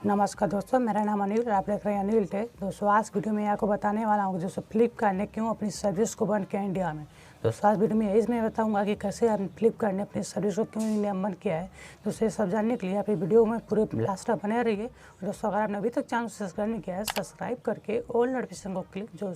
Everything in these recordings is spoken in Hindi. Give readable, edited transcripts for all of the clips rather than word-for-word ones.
नमस्कार दोस्तों, मेरा नाम अनिल और आप देख रहे हैं अनिल टेक। दोस्तों आज वीडियो में आपको बताने वाला हूँ दोस्तों फ्लिपकार्ट ने क्यों अपनी सर्विस को बंद किया इंडिया में। दोस्तों आज वीडियो में इसमें बताऊंगा कि कैसे फ्लिपकार्ट ने अपनी सर्विस को क्यों इंडिया में बंद किया है। दोस्तों ये सब जानने के लिए आप वीडियो में पूरे लास्ट तक बने रहिए। दोस्तों अगर आपने अभी तक चैनल सब्सक्राइब नहीं किया है, सब्सक्राइब करके ऑल नोटिफिकेशन को क्लिक जो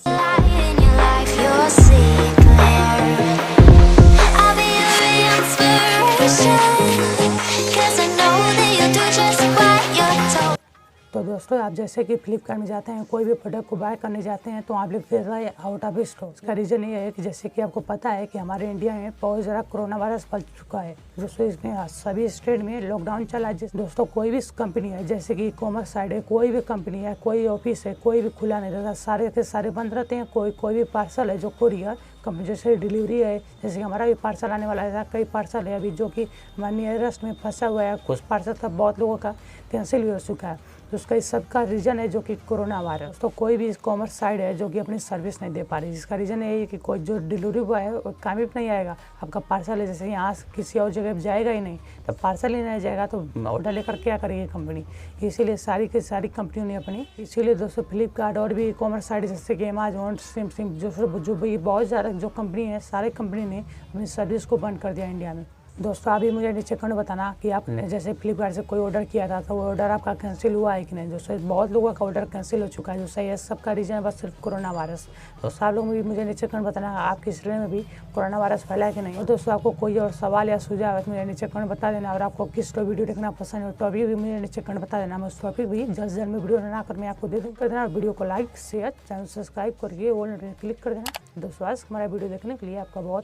तो दोस्तों आप जैसे कि फ्लिपकार्ट में जाते हैं, कोई भी प्रोडक्ट को बाय करने जाते हैं तो आप लिखते हैं आउट ऑफ स्टॉक। इसका रीज़न ये है कि जैसे कि आपको पता है कि हमारे इंडिया में बहुत ज़्यादा कोरोना वायरस फैल चुका है। दोस्तों इसमें सभी स्टेट में लॉकडाउन चला है। दोस्तों कोई भी कंपनी है, जैसे कि कॉमर्स साइड है, कोई भी कंपनी है, कोई ऑफिस है, कोई भी खुला नहीं रहता, सारे के सारे बंद रहते हैं। कोई भी पार्सल है जो कोरियर कंपनी जैसे डिलीवरी है, जैसे कि हमारा भी पार्सल आने वाला है, कई पार्सल है अभी जो कि हमारे नियरेस्ट में फंसा हुआ है। कुछ पार्सल का बहुत लोगों का कैंसिल भी हो चुका है। तो उसका इस सब का रीज़न है जो कि कोरोना वायरस। तो कोई भी कॉमर्स साइड है जो कि अपनी सर्विस नहीं दे पा रही, जिसका रीज़न यही है कि कोई जो डिलीवरी बॉय है वो काम भी नहीं आएगा। आपका पार्सल है जैसे यहाँ किसी और जगह जाएगा ही नहीं, तो पार्सल ही नहीं जाएगा तो ऑर्डर लेकर क्या करेगी कंपनी। इसीलिए सारी की सारी कंपनियों ने अपनी, इसीलिए दोस्तों फ्लिपकार्ट और भी कॉमर्स साइड जैसे कि अमेजोन, सिम जो भी बहुत ज़्यादा जो कंपनी है, सारे कंपनी ने अपनी सर्विस को बंद कर दिया इंडिया में। दोस्तों अभी मुझे नीचे कमेंट बताना कि आपने जैसे फ्लिपकार्ट से कोई ऑर्डर किया था तो वो ऑर्डर आपका कैंसिल हुआ है कि नहीं। दोस्तों बहुत लोगों का ऑर्डर कैंसिल हो चुका है। दोस्तों ये सबका रीज़न है बस सिर्फ कोरोना वायरस। दोस्तों आप लोग भी मुझे नीचे कमेंट बताना आपकी शहर में भी कोरोना वायरस फैला है कि नहीं। और दोस्तों आपको कोई और सवाल या सुझाव है तो मुझे नीचे कमेंट बता देना। और आपको किस वीडियो देखना पसंद है तो अभी भी मुझे नीचे कमेंट बता देना। मैं उस टॉपिक भी जल्द में वीडियो बनाकर मैं आपको दे दूँगा। देना वीडियो को लाइक शेयर चैनल सब्सक्राइब करके ऑल क्लिक कर देना। दोस्तों आज हमारा वीडियो देखने के लिए आपका बहुत